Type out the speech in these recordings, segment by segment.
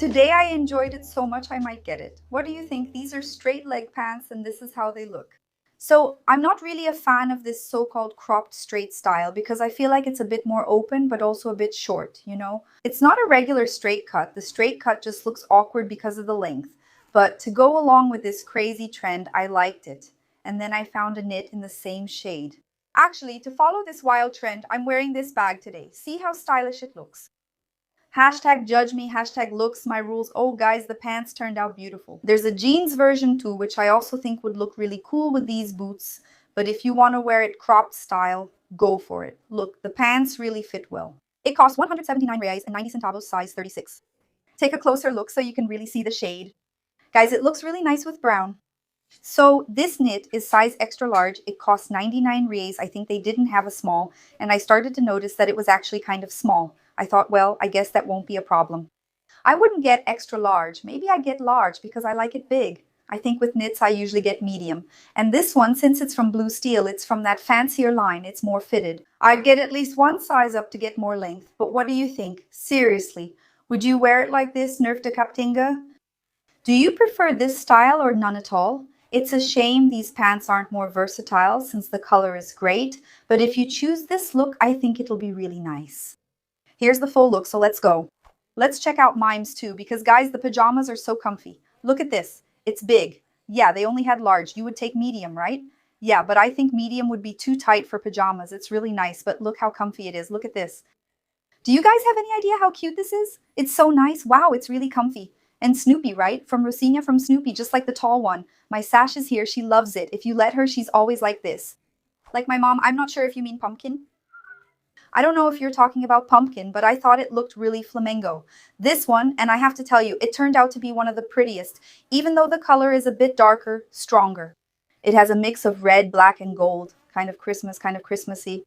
Today I enjoyed it so much I might get it. What do you think? These are straight leg pants and this is how they look. So I'm not really a fan of this so-called cropped straight style because I feel like it's a bit more open but also a bit short, you know? It's not a regular straight cut. The straight cut just looks awkward because of the length. But to go along with this crazy trend, I liked it. And then I found a knit in the same shade. Actually, to follow this wild trend, I'm wearing this bag today. See how stylish it looks. Hashtag judge me, hashtag looks, my rules. Oh, guys, the pants turned out beautiful. There's a jeans version too, which I also think would look really cool with these boots. But if you want to wear it cropped style, go for it. Look, the pants really fit well. It cost 179 reais and 90 centavos, size 36. Take a closer look so you can really see the shade. Guys, it looks really nice with brown. So this knit is size extra large. It costs 99 reais. I think they didn't have a small, and I started to notice that it was actually kind of small. I thought, well, I guess that won't be a problem. I wouldn't get extra large. Maybe I get large because I like it big. I think with knits I usually get medium. And this one, since it's from Blue Steel, it's from that fancier line. It's more fitted. I'd get at least one size up to get more length. But what do you think? Seriously, would you wear it like this, Nerf de Captinga? Do you prefer this style or none at all? It's a shame these pants aren't more versatile since the color is great, but if you choose this look, I think it'll be really nice. Here's the full look, so let's go. Let's check out Mimes too, because guys, the pajamas are so comfy. Look at this. It's big. Yeah, they only had large. You would take medium, right? Yeah, but I think medium would be too tight for pajamas. It's really nice, but look how comfy it is. Look at this. Do you guys have any idea how cute this is? It's so nice. Wow, it's really comfy. And Snoopy, right? From Rosina from Snoopy, just like the tall one. My Sash is here. She loves it. If you let her, she's always like this. Like my mom, I'm not sure if you mean pumpkin. I don't know if you're talking about pumpkin, but I thought it looked really flamenco. This one, and I have to tell you, it turned out to be one of the prettiest, even though the color is a bit darker, stronger. It has a mix of red, black, and gold, kind of Christmas, kind of Christmassy.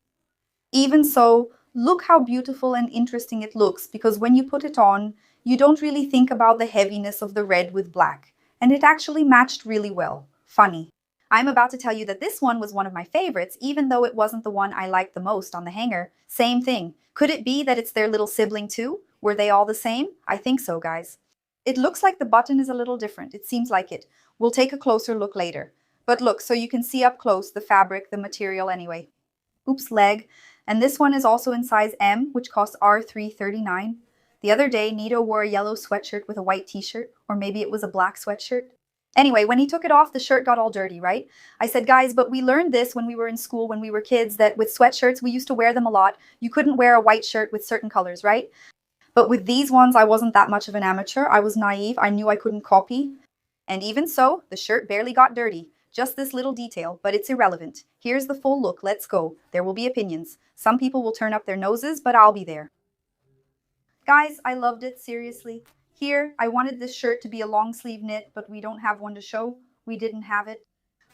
Even so, look how beautiful and interesting it looks because when you put it on, you don't really think about the heaviness of the red with black. And it actually matched really well. Funny. I'm about to tell you that this one was one of my favorites, even though it wasn't the one I liked the most on the hanger. Same thing. Could it be that it's their little sibling too? Were they all the same? I think so, guys. It looks like the button is a little different. It seems like it. We'll take a closer look later. But look, so you can see up close the fabric, the material anyway. Oops, leg. And this one is also in size M, which costs R339. The other day, Nito wore a yellow sweatshirt with a white t-shirt, or maybe it was a black sweatshirt. Anyway, when he took it off, the shirt got all dirty, right? I said, guys, but we learned this when we were in school, when we were kids, that with sweatshirts, we used to wear them a lot. You couldn't wear a white shirt with certain colors, right? But with these ones, I wasn't that much of an amateur. I was naive. I knew I couldn't copy. And even so, the shirt barely got dirty. Just this little detail, but it's irrelevant. Here's the full look. Let's go. There will be opinions. Some people will turn up their noses, but I'll be there. Guys, I loved it, seriously. Here, I wanted this shirt to be a long sleeve knit, but we don't have one to show. We didn't have it.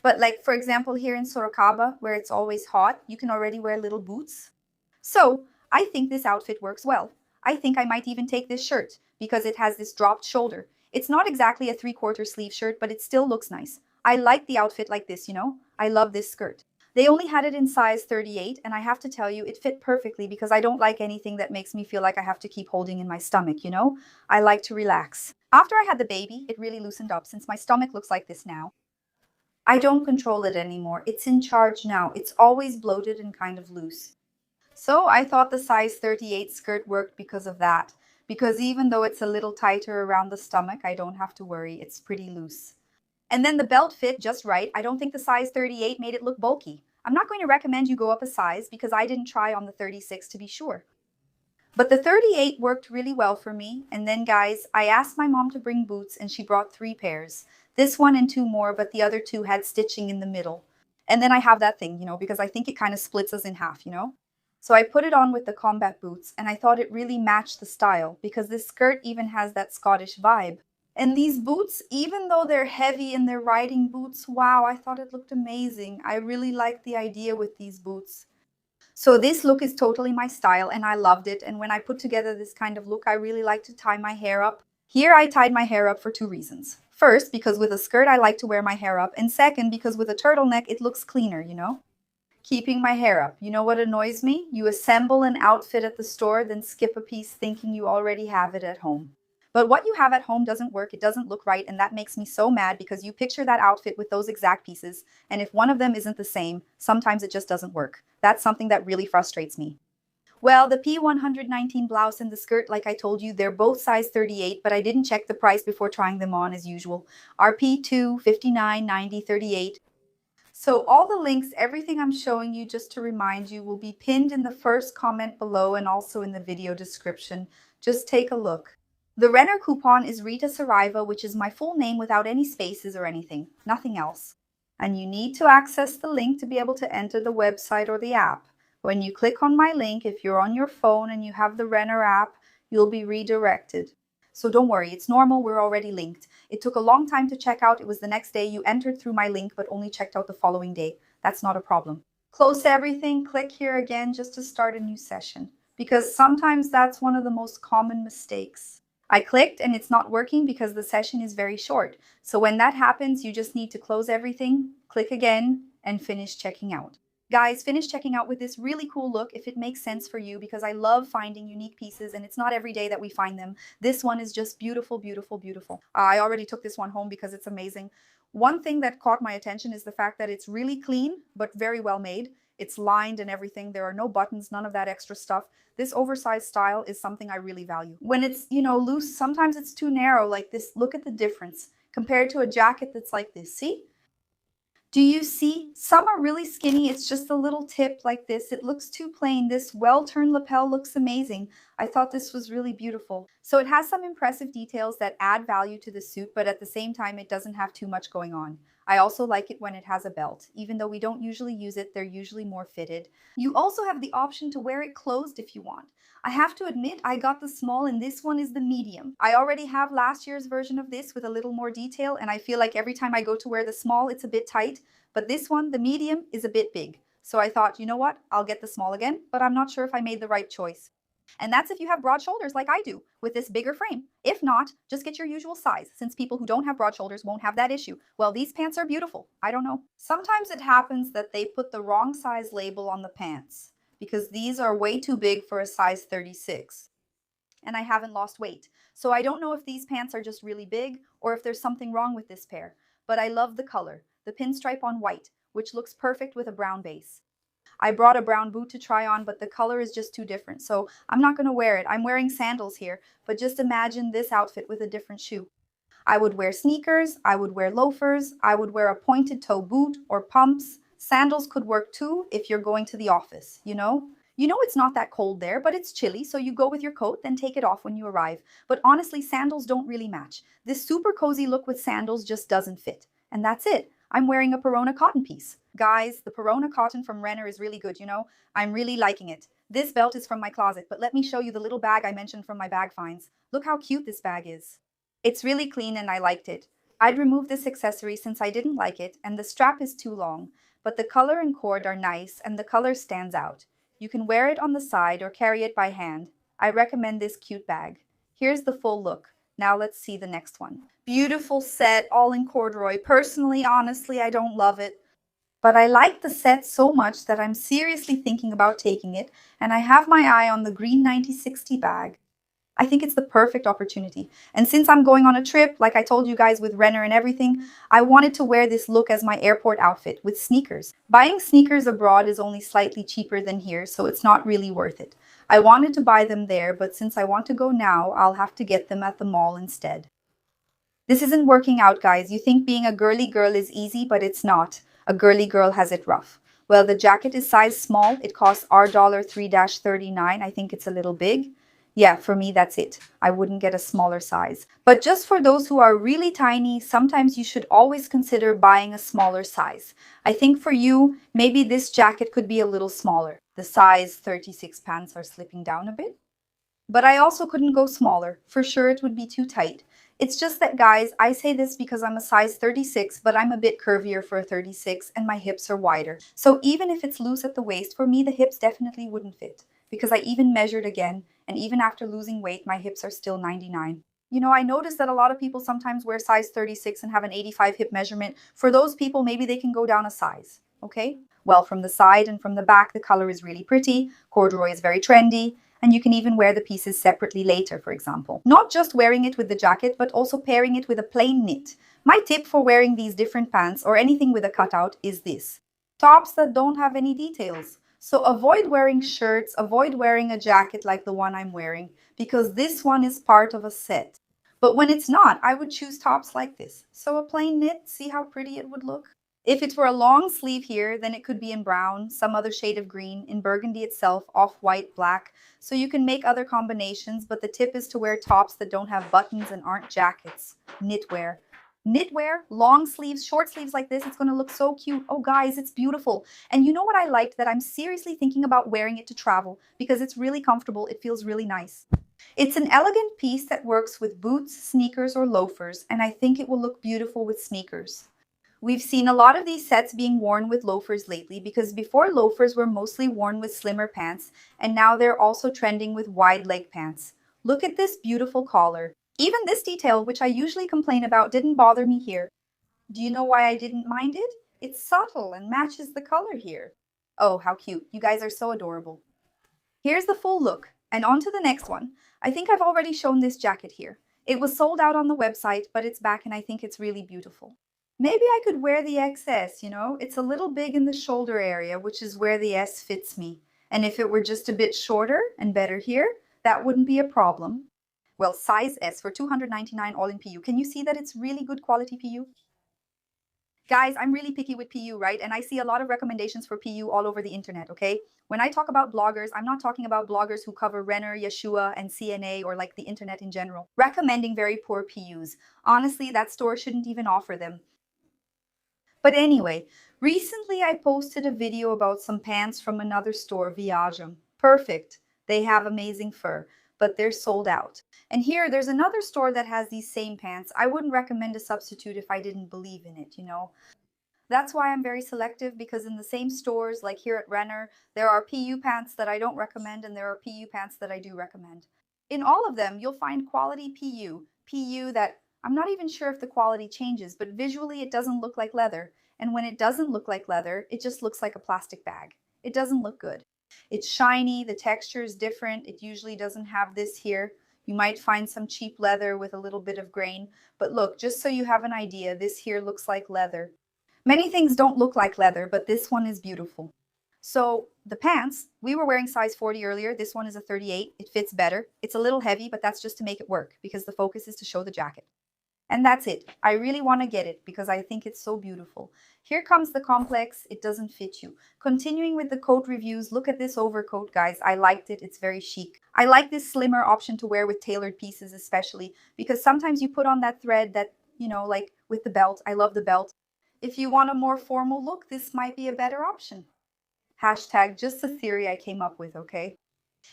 But like, for example, here in Sorocaba, where it's always hot, you can already wear little boots. So, I think this outfit works well. I think I might even take this shirt, because it has this dropped shoulder. It's not exactly a three-quarter sleeve shirt, but it still looks nice. I like the outfit like this, you know? I love this skirt. They only had it in size 38, and I have to tell you, it fit perfectly because I don't like anything that makes me feel like I have to keep holding in my stomach, you know? I like to relax. After I had the baby, it really loosened up since my stomach looks like this now. I don't control it anymore. It's in charge now. It's always bloated and kind of loose. So I thought the size 38 skirt worked because of that. Because even though it's a little tighter around the stomach, I don't have to worry. It's pretty loose. And then the belt fit just right. I don't think the size 38 made it look bulky. I'm not going to recommend you go up a size because I didn't try on the 36 to be sure. But the 38 worked really well for me. And then guys, I asked my mom to bring boots and she brought 3 pairs. This one and 2 more, but the other 2 had stitching in the middle. And then I have that thing, you know, because I think it kind of splits us in half, you know? So I put it on with the combat boots and I thought it really matched the style because this skirt even has that Scottish vibe. And these boots, even though they're heavy and they're riding boots, wow, I thought it looked amazing. I really liked the idea with these boots. So this look is totally my style and I loved it. And when I put together this kind of look, I really like to tie my hair up. Here I tied my hair up for 2 reasons. First, because with a skirt I like to wear my hair up. And second, because with a turtleneck it looks cleaner, you know? Keeping my hair up. You know what annoys me? You assemble an outfit at the store, then skip a piece thinking you already have it at home. But what you have at home doesn't work, it doesn't look right, and that makes me so mad because you picture that outfit with those exact pieces, and if one of them isn't the same, sometimes it just doesn't work. That's something that really frustrates me. Well, the P119 blouse and the skirt, like I told you, they're both size 38, but I didn't check the price before trying them on as usual. RP2, 59, 90, 38. So all the links, everything I'm showing you just to remind you will be pinned in the first comment below and also in the video description. Just take a look. The Renner coupon is Rita Sariva, which is my full name without any spaces or anything, nothing else. And you need to access the link to be able to enter the website or the app. When you click on my link, if you're on your phone and you have the Renner app, you'll be redirected. So don't worry, it's normal, we're already linked. It took a long time to check out. It was the next day. You entered through my link, but only checked out the following day. That's not a problem. Close everything, click here again just to start a new session, because sometimes that's one of the most common mistakes. I clicked and it's not working because the session is very short. So when that happens, you just need to close everything, click again, and finish checking out. Guys, finish checking out with this really cool look if it makes sense for you, because I love finding unique pieces and it's not every day that we find them. This one is just beautiful, beautiful, beautiful. I already took this one home because it's amazing. One thing that caught my attention is the fact that it's really clean, but very well made. It's lined and everything. There are no buttons, none of that extra stuff. This oversized style is something I really value. When it's, loose, sometimes it's too narrow like this. Look at the difference compared to a jacket that's like this. See? Do you see? Some are really skinny. It's just a little tip like this. It looks too plain. This well-turned lapel looks amazing. I thought this was really beautiful. So it has some impressive details that add value to the suit, but at the same time, it doesn't have too much going on. I also like it when it has a belt. Even though we don't usually use it, they're usually more fitted. You also have the option to wear it closed if you want. I have to admit, I got the small and this one is the medium. I already have last year's version of this with a little more detail, and I feel like every time I go to wear the small, it's a bit tight. But this one, the medium, is a bit big. So I thought, you know what, I'll get the small again, but I'm not sure if I made the right choice. And that's if you have broad shoulders like I do with this bigger frame. If not, just get your usual size, since people who don't have broad shoulders won't have that issue. Well, these pants are beautiful. I don't know. Sometimes it happens that they put the wrong size label on the pants because these are way too big for a size 36. And I haven't lost weight. So I don't know if these pants are just really big or if there's something wrong with this pair. But I love the color, the pinstripe on white, which looks perfect with a brown base. I brought a brown boot to try on, but the color is just too different, so I'm not going to wear it. I'm wearing sandals here, but just imagine this outfit with a different shoe. I would wear sneakers, I would wear loafers, I would wear a pointed toe boot or pumps. Sandals could work too if you're going to the office, you know? You know it's not that cold there, but it's chilly, so you go with your coat, then take it off when you arrive. But honestly, sandals don't really match. This super cozy look with sandals just doesn't fit. And that's it. I'm wearing a Perona cotton piece. Guys, the Perona cotton from Renner is really good, you know? I'm really liking it. This belt is from my closet, but let me show you the little bag I mentioned from my bag finds. Look how cute this bag is. It's really clean and I liked it. I'd remove this accessory since I didn't like it, and the strap is too long, but the color and cord are nice and the color stands out. You can wear it on the side or carry it by hand. I recommend this cute bag. Here's the full look. Now let's see the next one. Beautiful set, all in corduroy. Personally, honestly, I don't love it. But I like the set so much that I'm seriously thinking about taking it, and I have my eye on the green 9060 bag. I think it's the perfect opportunity. And since I'm going on a trip, like I told you guys with Renner and everything, I wanted to wear this look as my airport outfit with sneakers. Buying sneakers abroad is only slightly cheaper than here, so it's not really worth it. I wanted to buy them there, but since I want to go now, I'll have to get them at the mall instead. This isn't working out, guys. You think being a girly girl is easy, but it's not. A girly girl has it rough. Well, the jacket is size small. It costs our $3-39. I think it's a little big. Yeah, for me, that's it. I wouldn't get a smaller size. But just for those who are really tiny, sometimes you should always consider buying a smaller size. I think for you, maybe this jacket could be a little smaller. The size 36 pants are slipping down a bit. But I also couldn't go smaller. For sure, it would be too tight. It's just that, guys, I say this because I'm a size 36, but I'm a bit curvier for a 36 and my hips are wider. So even if it's loose at the waist, for me, the hips definitely wouldn't fit. Because I even measured again, and even after losing weight, my hips are still 99. You know, I noticed that a lot of people sometimes wear size 36 and have an 85 hip measurement. For those people, maybe they can go down a size, okay? Well, from the side and from the back, the color is really pretty. Corduroy is very trendy. And you can even wear the pieces separately later, for example. Not just wearing it with the jacket, but also pairing it with a plain knit. My tip for wearing these different pants or anything with a cutout is this: tops that don't have any details. So avoid wearing shirts, avoid wearing a jacket like the one I'm wearing, because this one is part of a set. But when it's not, I would choose tops like this. So a plain knit, see how pretty it would look? If it were a long sleeve here, then it could be in brown, some other shade of green, in burgundy itself, off-white, black. So you can make other combinations, but the tip is to wear tops that don't have buttons and aren't jackets. Knitwear. Knitwear, long sleeves, short sleeves like this, it's going to look so cute. Oh, guys, it's beautiful. And you know what I liked? That I'm seriously thinking about wearing it to travel because it's really comfortable. It feels really nice. It's an elegant piece that works with boots, sneakers, or loafers, and I think it will look beautiful with sneakers. We've seen a lot of these sets being worn with loafers lately because before loafers were mostly worn with slimmer pants, and now they're also trending with wide leg pants. Look at this beautiful collar. Even this detail, which I usually complain about, didn't bother me here. Do you know why I didn't mind it? It's subtle and matches the color here. Oh, how cute. You guys are so adorable. Here's the full look, and on to the next one. I think I've already shown this jacket here. It was sold out on the website, but it's back and I think it's really beautiful. Maybe I could wear the XS, you know? It's a little big in the shoulder area, which is where the S fits me. And if it were just a bit shorter and better here, that wouldn't be a problem. Well, size S for 299 all in PU. Can you see that it's really good quality PU? Guys, I'm really picky with PU, right? And I see a lot of recommendations for PU all over the internet, okay? When I talk about bloggers, I'm not talking about bloggers who cover Renner, Yeshua, and CNA or like the internet in general, recommending very poor PUs. Honestly, that store shouldn't even offer them. But anyway, recently I posted a video about some pants from another store, Viagem. Perfect. They have amazing fur, but they're sold out. And here, there's another store that has these same pants. I wouldn't recommend a substitute if I didn't believe in it, you know? That's why I'm very selective because in the same stores, like here at Renner, there are PU pants that I don't recommend and there are PU pants that I do recommend. In all of them, you'll find quality PU. PU that I'm not even sure if the quality changes, but visually it doesn't look like leather. And when it doesn't look like leather, it just looks like a plastic bag. It doesn't look good. It's shiny, the texture is different. It usually doesn't have this here. You might find some cheap leather with a little bit of grain. But look, just so you have an idea, this here looks like leather. Many things don't look like leather, but this one is beautiful. So the pants, we were wearing size 40 earlier. This one is a 38. It fits better. It's a little heavy, but that's just to make it work because the focus is to show the jacket. And that's it. I really want to get it because I think it's so beautiful. Here comes the complex. It doesn't fit you. Continuing with the coat reviews, look at this overcoat, guys. I liked it. It's very chic. I like this slimmer option to wear with tailored pieces, especially because sometimes you put on that thread that, you know, like with the belt. I love the belt. If you want a more formal look, this might be a better option. Hashtag just a theory I came up with, okay?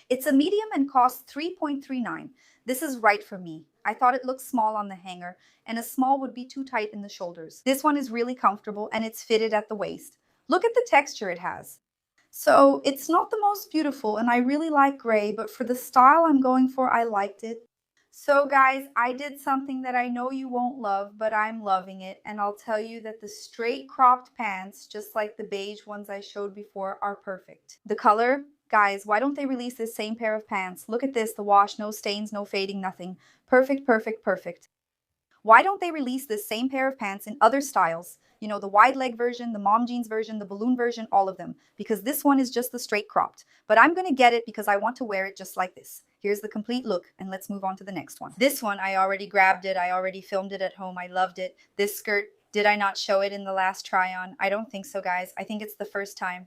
It's a medium and costs 3.39. This is right for me. I thought it looked small on the hanger, and a small would be too tight in the shoulders. This one is really comfortable, and it's fitted at the waist. Look at the texture it has. So it's not the most beautiful, and I really like gray, but for the style I'm going for, I liked it. So guys, I did something that I know you won't love, but I'm loving it. And I'll tell you that the straight cropped pants, just like the beige ones I showed before, are perfect. The color, guys, why don't they release this same pair of pants? Look at this, the wash, no stains, no fading, nothing. Perfect, perfect, perfect. Why don't they release this same pair of pants in other styles? You know, the wide leg version, the mom jeans version, the balloon version, all of them. Because this one is just the straight cropped. But I'm going to get it because I want to wear it just like this. Here's the complete look, and let's move on to the next one. This one, I already grabbed it. I already filmed it at home. I loved it. This skirt, did I not show it in the last try-on? I don't think so, guys. I think it's the first time.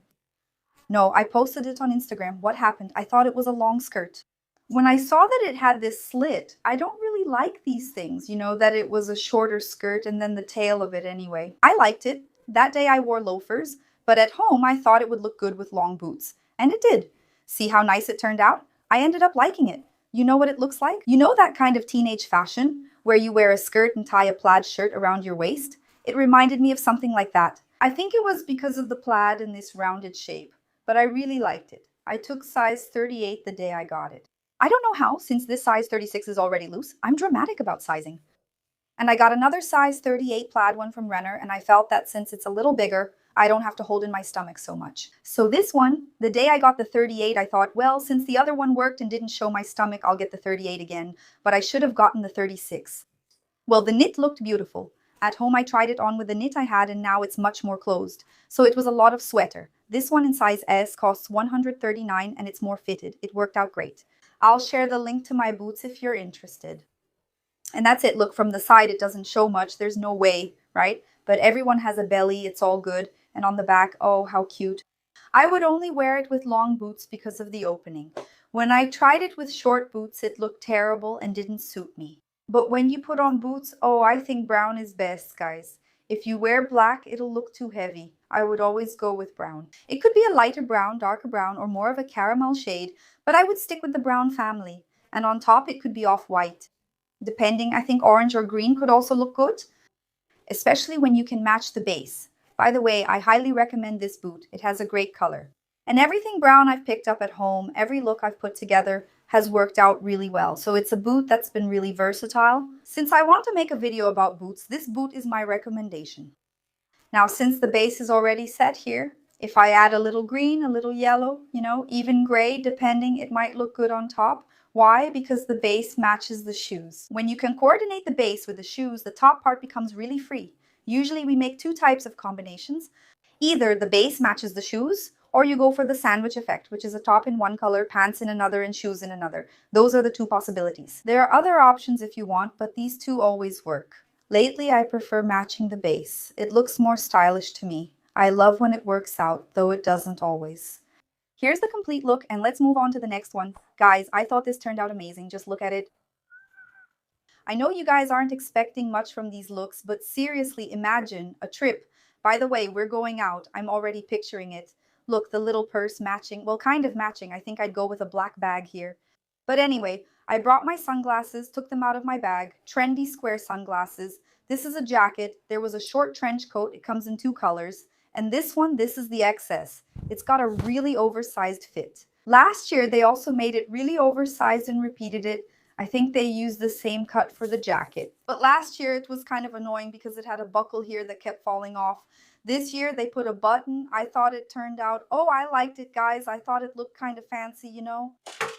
No, I posted it on Instagram. What happened? I thought it was a long skirt. When I saw that it had this slit, I don't really like these things, you know, that it was a shorter skirt and then the tail of it anyway. I liked it. That day I wore loafers, but at home I thought it would look good with long boots. And it did. See how nice it turned out? I ended up liking it. You know what it looks like? You know that kind of teenage fashion where you wear a skirt and tie a plaid shirt around your waist? It reminded me of something like that. I think it was because of the plaid and this rounded shape, but I really liked it. I took size 38 the day I got it. I don't know how, since this size 36 is already loose, I'm dramatic about sizing. And I got another size 38 plaid one from Renner, and I felt that since it's a little bigger, I don't have to hold in my stomach so much. So this one, the day I got the 38, I thought, well, since the other one worked and didn't show my stomach, I'll get the 38 again, but I should have gotten the 36. Well, the knit looked beautiful. At home, I tried it on with the knit I had, and now it's much more closed. So it was a lot of sweater. This one in size S costs 139 and it's more fitted. It worked out great. I'll share the link to my boots if you're interested. And that's it. Look, from the side, it doesn't show much. There's no way, right? But everyone has a belly. It's all good. And on the back, oh, how cute. I would only wear it with long boots because of the opening. When I tried it with short boots, it looked terrible and didn't suit me. But when you put on boots, oh, I think brown is best, guys. If you wear black, it'll look too heavy. I would always go with brown. It could be a lighter brown, darker brown, or more of a caramel shade, but I would stick with the brown family. And on top, it could be off-white. Depending, I think orange or green could also look good, especially when you can match the base. By the way, I highly recommend this boot. It has a great color. And everything brown I've picked up at home, every look I've put together has worked out really well. So it's a boot that's been really versatile. Since I want to make a video about boots, this boot is my recommendation. Now, since the base is already set here, if I add a little green, a little yellow, even gray, depending, it might look good on top. Why? Because the base matches the shoes. When you can coordinate the base with the shoes, the top part becomes really free. Usually we make two types of combinations. Either the base matches the shoes, or you go for the sandwich effect, which is a top in one color, pants in another, and shoes in another. Those are the two possibilities. There are other options if you want, but these two always work. Lately, I prefer matching the base. It looks more stylish to me. I love when it works out, though it doesn't always. Here's the complete look, and let's move on to the next one. Guys, I thought this turned out amazing. Just look at it. I know you guys aren't expecting much from these looks, but seriously, imagine a trip. By the way, we're going out. I'm already picturing it. Look, the little purse matching. Well, kind of matching. I think I'd go with a black bag here. But anyway, I brought my sunglasses, took them out of my bag. Trendy square sunglasses. This is a jacket. There was a short trench coat. It comes in two colors. And this one, this is the XS. It's got a really oversized fit. Last year, they also made it really oversized and repeated it. I think they used the same cut for the jacket. But last year it was kind of annoying because it had a buckle here that kept falling off. This year they put a button. I thought it turned out, oh, I liked it, guys. I thought it looked kind of fancy,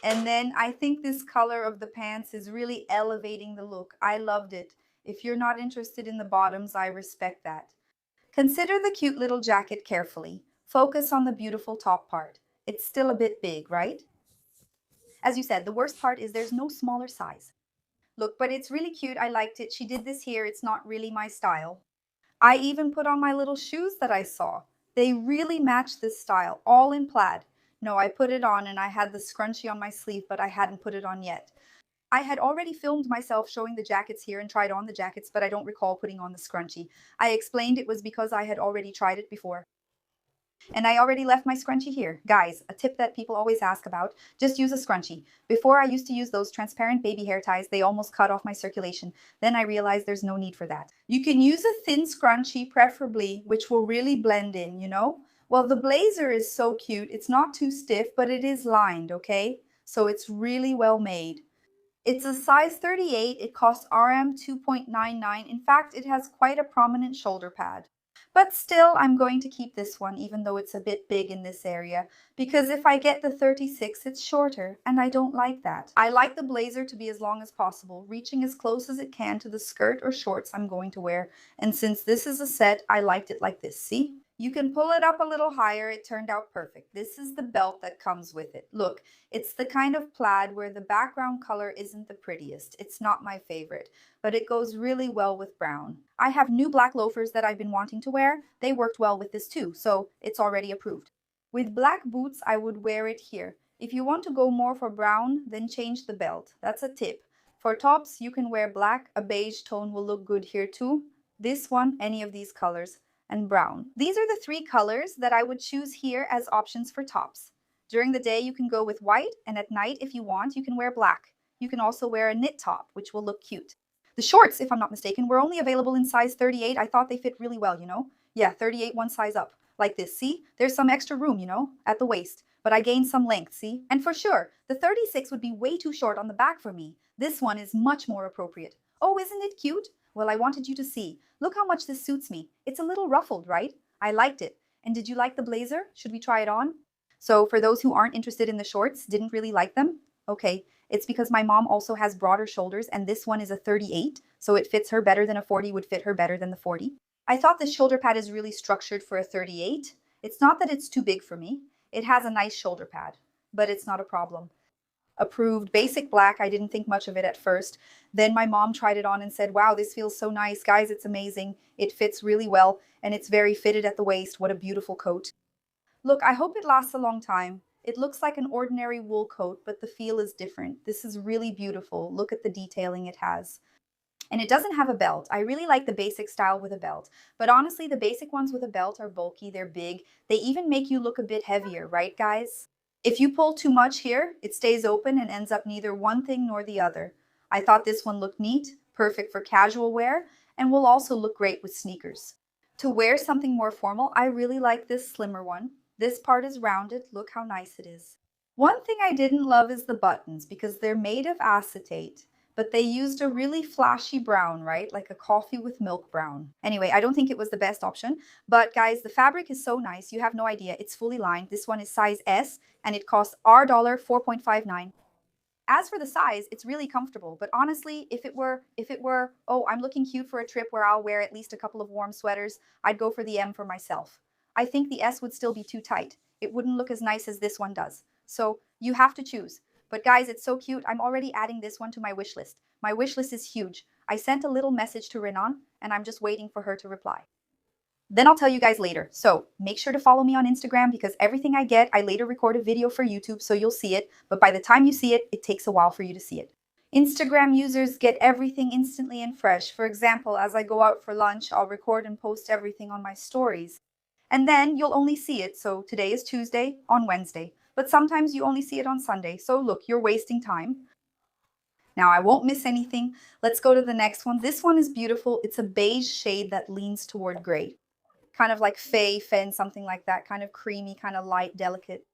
And then I think this color of the pants is really elevating the look. I loved it. If you're not interested in the bottoms, I respect that. Consider the cute little jacket carefully. Focus on the beautiful top part. It's still a bit big, right? As you said, the worst part is there's no smaller size. Look, but it's really cute. I liked it. She did this here. It's not really my style. I even put on my little shoes that I saw. They really match this style, all in plaid. No, I put it on and I had the scrunchie on my sleeve, but I hadn't put it on yet. I had already filmed myself showing the jackets here and tried on the jackets, but I don't recall putting on the scrunchie. I explained it was because I had already tried it before. And I already left my scrunchie here. Guys, a tip that people always ask about, just use a scrunchie. Before I used to use those transparent baby hair ties, they almost cut off my circulation. Then I realized there's no need for that. You can use a thin scrunchie preferably, which will really blend in, Well, the blazer is so cute. It's not too stiff, but it is lined, okay? So it's really well made. It's a size 38. It costs RM 2.99. In fact, it has quite a prominent shoulder pad. But still, I'm going to keep this one, even though it's a bit big in this area, because if I get the 36, it's shorter, and I don't like that. I like the blazer to be as long as possible, reaching as close as it can to the skirt or shorts I'm going to wear, and since this is a set, I liked it like this, see? You can pull it up a little higher. It turned out perfect. This is the belt that comes with it. Look, it's the kind of plaid where the background color isn't the prettiest. It's not my favorite, but it goes really well with brown. I have new black loafers that I've been wanting to wear. They worked well with this too, so it's already approved. With black boots, I would wear it here. If you want to go more for brown, then change the belt. That's a tip. For tops, you can wear black. A beige tone will look good here too. This one, any of these colors. And brown. These are the three colors that I would choose here as options for tops. During the day, you can go with white, and at night, if you want, you can wear black. You can also wear a knit top, which will look cute. The shorts, if I'm not mistaken, were only available in size 38. I thought they fit really well, Yeah, 38, one size up. Like this, see? There's some extra room, at the waist. But I gained some length, see? And for sure, the 36 would be way too short on the back for me. This one is much more appropriate. Oh, isn't it cute? Well, I wanted you to see. Look how much this suits me. It's a little ruffled, right? I liked it. And did you like the blazer? Should we try it on? So for those who aren't interested in the shorts, didn't really like them? Okay, it's because my mom also has broader shoulders and this one is a 38, so it fits her better than a 40 would fit her better than the 40. I thought the shoulder pad is really structured for a 38. It's not that it's too big for me. It has a nice shoulder pad, but it's not a problem. Approved. Basic black. I didn't think much of it at first. Then my mom tried it on and said, wow, this feels so nice. Guys, it's amazing. It fits really well and it's very fitted at the waist. What a beautiful coat. Look, I hope it lasts a long time. It looks like an ordinary wool coat, but the feel is different. This is really beautiful. Look at the detailing it has. And it doesn't have a belt. I really like the basic style with a belt. But honestly, the basic ones with a belt are bulky, they're big. They even make you look a bit heavier, right, guys? If you pull too much here, it stays open and ends up neither one thing nor the other. I thought this one looked neat, perfect for casual wear, and will also look great with sneakers. To wear something more formal, I really like this slimmer one. This part is rounded. Look how nice it is. One thing I didn't love is the buttons because they're made of acetate, but they used a really flashy brown, right? Like a coffee with milk brown. Anyway, I don't think it was the best option, but guys, the fabric is so nice. You have no idea. It's fully lined. This one is size S and it costs our dollar 4.59. As for the size, it's really comfortable, but honestly, if it were, oh, I'm looking cute for a trip where I'll wear at least a couple of warm sweaters, I'd go for the M for myself. I think the S would still be too tight. It wouldn't look as nice as this one does. So you have to choose. But guys, it's so cute. I'm already adding this one to my wish list. My wish list is huge. I sent a little message to Renner, and I'm just waiting for her to reply. Then I'll tell you guys later. So make sure to follow me on Instagram because everything I get, I later record a video for YouTube so you'll see it. But by the time you see it, it takes a while for you to see it. Instagram users get everything instantly and fresh. For example, as I go out for lunch, I'll record and post everything on my stories. And then you'll only see it. So today is Tuesday on Wednesday. But sometimes you only see it on Sunday. So look, you're wasting time. Now I won't miss anything. Let's go to the next one. This one is beautiful. It's a beige shade that leans toward gray, kind of like fey, fen, something like that, kind of creamy, kind of light, delicate.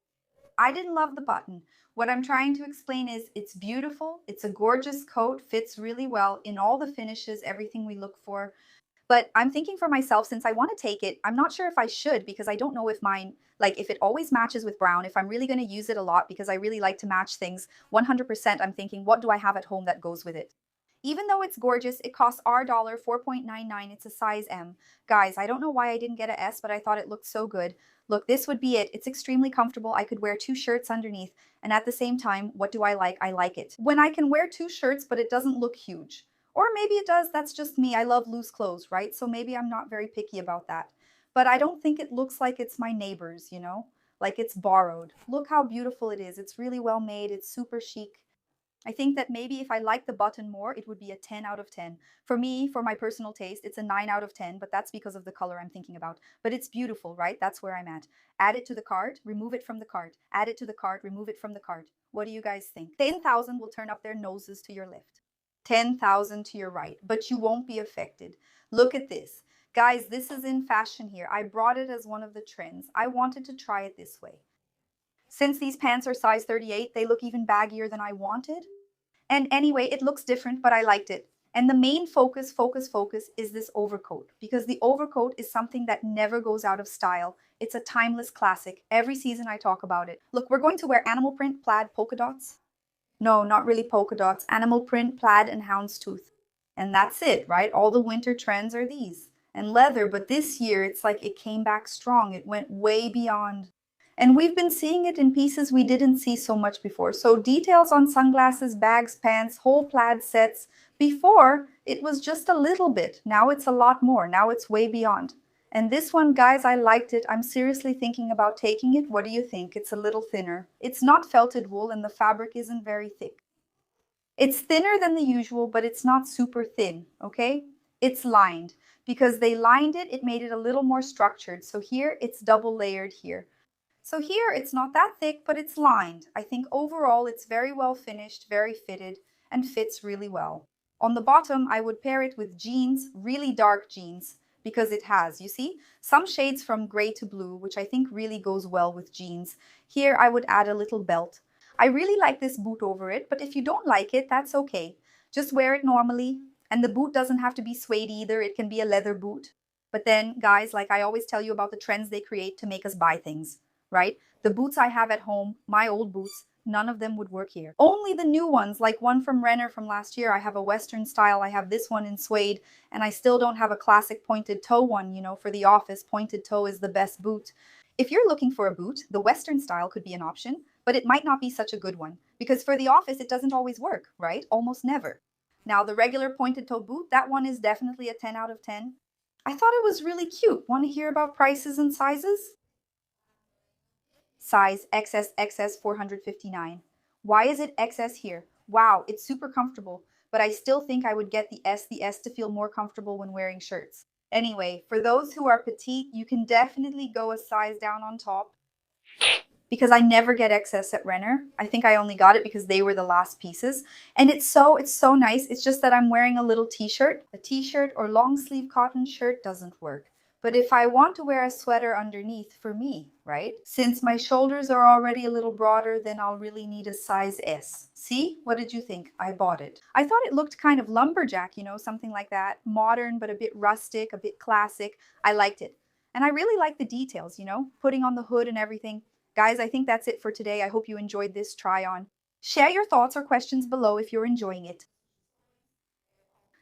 I didn't love the button. What I'm trying to explain is it's beautiful. It's a gorgeous coat, fits really well in all the finishes, everything we look for. But I'm thinking for myself, since I want to take it, I'm not sure if I should because I don't know if mine, like if it always matches with brown, if I'm really going to use it a lot because I really like to match things. 100% I'm thinking, what do I have at home that goes with it? Even though it's gorgeous, it costs our dollar 4.99. It's a size M. Guys, I don't know why I didn't get a S, but I thought it looked so good. Look, this would be it. It's extremely comfortable. I could wear two shirts underneath. And at the same time, what do I like? I like it. When I can wear two shirts, but it doesn't look huge. Or maybe it does. That's just me. I love loose clothes, right? So maybe I'm not very picky about that. But I don't think it looks like it's my neighbor's, like it's borrowed. Look how beautiful it is. It's really well made. It's super chic. I think that maybe if I liked the button more, it would be a 10 out of 10. For me, for my personal taste, it's a 9 out of 10, but that's because of the color I'm thinking about. But it's beautiful, right? That's where I'm at. Add it to the cart, remove it from the cart. Add it to the cart, remove it from the cart. What do you guys think? 10,000 will turn up their noses to your left. 10,000 to your right, but you won't be affected. Look at this. Guys, this is in fashion here. I brought it as one of the trends. I wanted to try it this way. Since these pants are size 38, they look even baggier than I wanted. And anyway, it looks different, but I liked it. And the main focus is this overcoat because the overcoat is something that never goes out of style. It's a timeless classic. Every season I talk about it. Look, we're going to wear animal print, plaid, polka dots. No, not really polka dots. Animal print, plaid, and houndstooth. And that's it, right? All the winter trends are these. And leather, but this year it's like it came back strong. It went way beyond. And we've been seeing it in pieces we didn't see so much before. So details on sunglasses, bags, pants, whole plaid sets. Before, it was just a little bit. Now it's a lot more. Now it's way beyond. And this one, guys, I liked it. I'm seriously thinking about taking it. What do you think? It's a little thinner. It's not felted wool and the fabric isn't very thick. It's thinner than the usual, but it's not super thin, okay? It's lined. Because they lined it, it made it a little more structured. So here, it's double layered here. So here it's not that thick, but it's lined. I think overall it's very well finished, very fitted, and fits really well. On the bottom, I would pair it with jeans, really dark jeans, because it has, you see, some shades from gray to blue, which I think really goes well with jeans. Here I would add a little belt. I really like this boot over it, but if you don't like it, that's okay. Just wear it normally, and the boot doesn't have to be suede either. It can be a leather boot. But then, guys, like I always tell you about the trends they create to make us buy things, right? The boots I have at home, my old boots, none of them would work here. Only the new ones, like one from Renner from last year. I have a Western style, I have this one in suede, and I still don't have a classic pointed toe one. For the office, pointed toe is the best boot. If you're looking for a boot, the Western style could be an option, but it might not be such a good one because for the office, it doesn't always work, right? Almost never. Now, the regular pointed toe boot, that one is definitely a 10 out of 10. I thought it was really cute. Want to hear about prices and sizes? Size XS 459. Why is it XS here? Wow, it's super comfortable, but I still think I would get the S to feel more comfortable when wearing shirts. Anyway, for those who are petite, you can definitely go a size down on top because I never get excess at Renner. I think I only got it because they were the last pieces. And it's so nice. It's just that I'm wearing a little t-shirt. A t-shirt or long sleeve cotton shirt doesn't work. But if I want to wear a sweater underneath for me, right? Since my shoulders are already a little broader, then I'll really need a size S. See? What did you think? I bought it. I thought it looked kind of lumberjack, something like that. Modern, but a bit rustic, a bit classic. I liked it. And I really like the details, putting on the hood and everything. Guys, I think that's it for today. I hope you enjoyed this try on. Share your thoughts or questions below if you're enjoying it.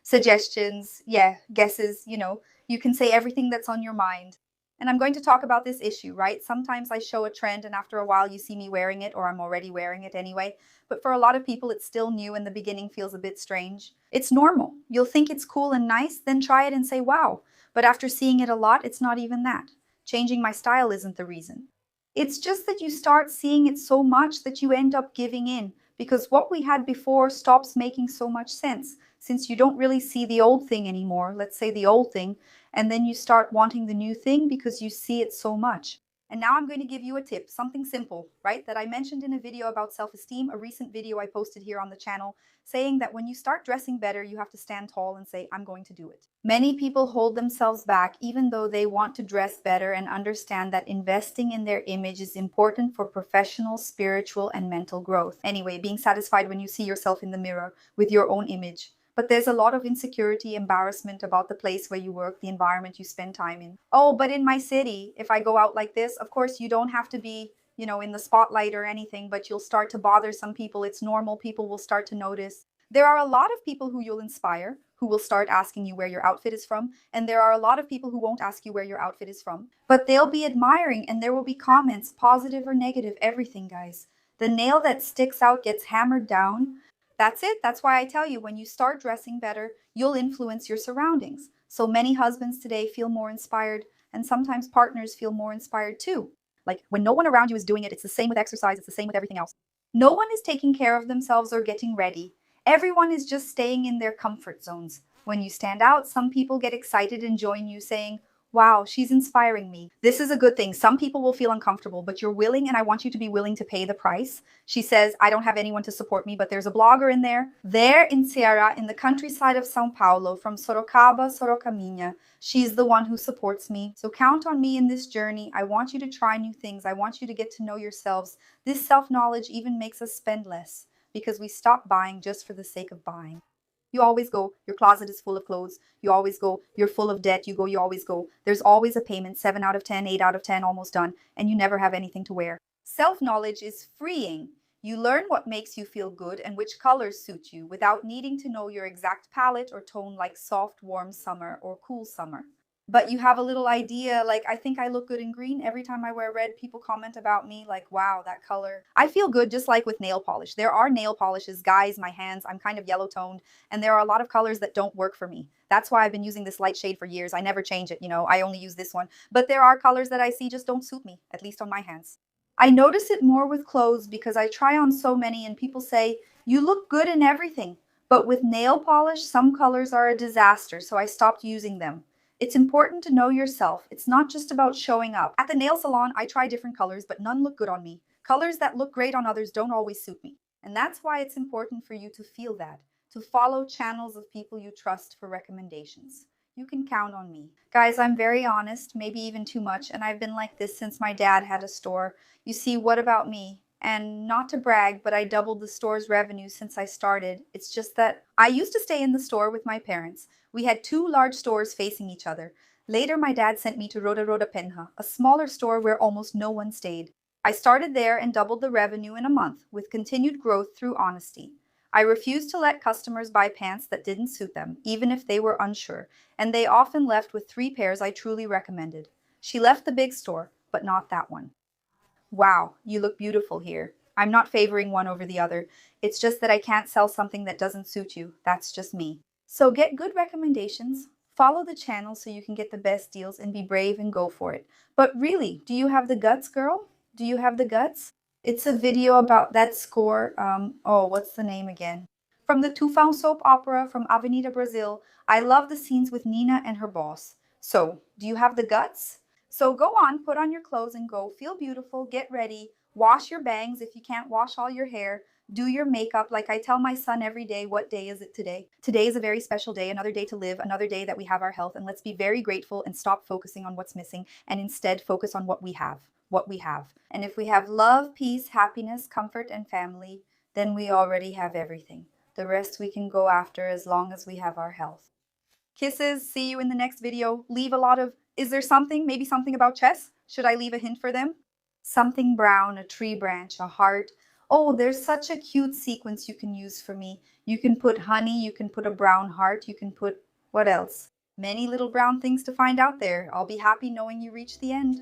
Suggestions, yeah, guesses, you can say everything that's on your mind. And I'm going to talk about this issue, right? Sometimes I show a trend and after a while you see me wearing it or I'm already wearing it anyway. But for a lot of people, it's still new and the beginning feels a bit strange. It's normal. You'll think it's cool and nice, then try it and say, wow. But after seeing it a lot, it's not even that. Changing my style isn't the reason. It's just that you start seeing it so much that you end up giving in because what we had before stops making so much sense since you don't really see the old thing anymore, let's say the old thing, and then you start wanting the new thing because you see it so much. And now I'm going to give you a tip, something simple, right? That I mentioned in a video about self-esteem, a recent video I posted here on the channel, saying that when you start dressing better, you have to stand tall and say, I'm going to do it. Many people hold themselves back even though they want to dress better and understand that investing in their image is important for professional, spiritual, and mental growth. Anyway, being satisfied when you see yourself in the mirror with your own image. But there's a lot of insecurity, embarrassment about the place where you work, the environment you spend time in. Oh, but in my city, if I go out like this, of course, you don't have to be, in the spotlight or anything, but you'll start to bother some people. It's normal. People will start to notice. There are a lot of people who you'll inspire, who will start asking you where your outfit is from. And there are a lot of people who won't ask you where your outfit is from. But they'll be admiring and there will be comments, positive or negative, everything, guys. The nail that sticks out gets hammered down. That's it. That's why I tell you, when you start dressing better, you'll influence your surroundings. So many husbands today feel more inspired, and sometimes partners feel more inspired too. Like when no one around you is doing it, it's the same with exercise, it's the same with everything else. No one is taking care of themselves or getting ready. Everyone is just staying in their comfort zones. When you stand out, some people get excited and join you saying, wow, she's inspiring me. This is a good thing. Some people will feel uncomfortable, but you're willing, and I want you to be willing to pay the price. She says, I don't have anyone to support me, but there's a blogger in there. There in Ceará, in the countryside of São Paulo, from Sorocaba, Sorocaminha. She's the one who supports me. So count on me in this journey. I want you to try new things. I want you to get to know yourselves. This self-knowledge even makes us spend less because we stop buying just for the sake of buying. You always go, your closet is full of clothes. You always go, you're full of debt. You always go. There's always a payment, 7 out of 10, 8 out of 10, almost done, and you never have anything to wear. Self-knowledge is freeing. You learn what makes you feel good and which colors suit you without needing to know your exact palette or tone like soft, warm summer or cool summer. But you have a little idea, like I think I look good in green. Every time I wear red, people comment about me like, wow, that color. I feel good just like with nail polish. There are nail polishes, guys, my hands, I'm kind of yellow toned, and there are a lot of colors that don't work for me. That's why I've been using this light shade for years. I never change it, I only use this one. But there are colors that I see just don't suit me, at least on my hands. I notice it more with clothes because I try on so many and people say, you look good in everything. But with nail polish, some colors are a disaster, so I stopped using them. It's important to know yourself. It's not just about showing up. At the nail salon, I try different colors, but none look good on me. Colors that look great on others don't always suit me. And that's why it's important for you to feel that, to follow channels of people you trust for recommendations. You can count on me. Guys, I'm very honest, maybe even too much, and I've been like this since my dad had a store. You see, what about me? And not to brag, but I doubled the store's revenue since I started. It's just that I used to stay in the store with my parents. We had two large stores facing each other. Later, my dad sent me to Roda Penha, a smaller store where almost no one stayed. I started there and doubled the revenue in a month, with continued growth through honesty. I refused to let customers buy pants that didn't suit them, even if they were unsure, and they often left with 3 pairs I truly recommended. She left the big store, but not that one. Wow, you look beautiful here. I'm not favoring one over the other. It's just that I can't sell something that doesn't suit you. That's just me. So get good recommendations, follow the channel so you can get the best deals, and be brave and go for it. But really, do you have the guts, girl? Do you have the guts? It's a video about that score. What's the name again? From the Tufão soap opera from Avenida Brazil. I love the scenes with Nina and her boss. So, do you have the guts? So go on, put on your clothes and go. Feel beautiful, get ready, wash your bangs if you can't wash all your hair, do your makeup. Like I tell my son every day, what day is it today? Today is a very special day, another day to live, another day that we have our health. And let's be very grateful and stop focusing on what's missing and instead focus on what we have. What we have. And if we have love, peace, happiness, comfort, and family, then we already have everything. The rest we can go after as long as we have our health. Kisses. See you in the next video. Leave a lot of, is there something? Maybe something about chess? Should I leave a hint for them? Something brown, a tree branch, a heart. Oh, there's such a cute sequence you can use for me. You can put honey, you can put a brown heart, you can put, what else? Many little brown things to find out there. I'll be happy knowing you reached the end.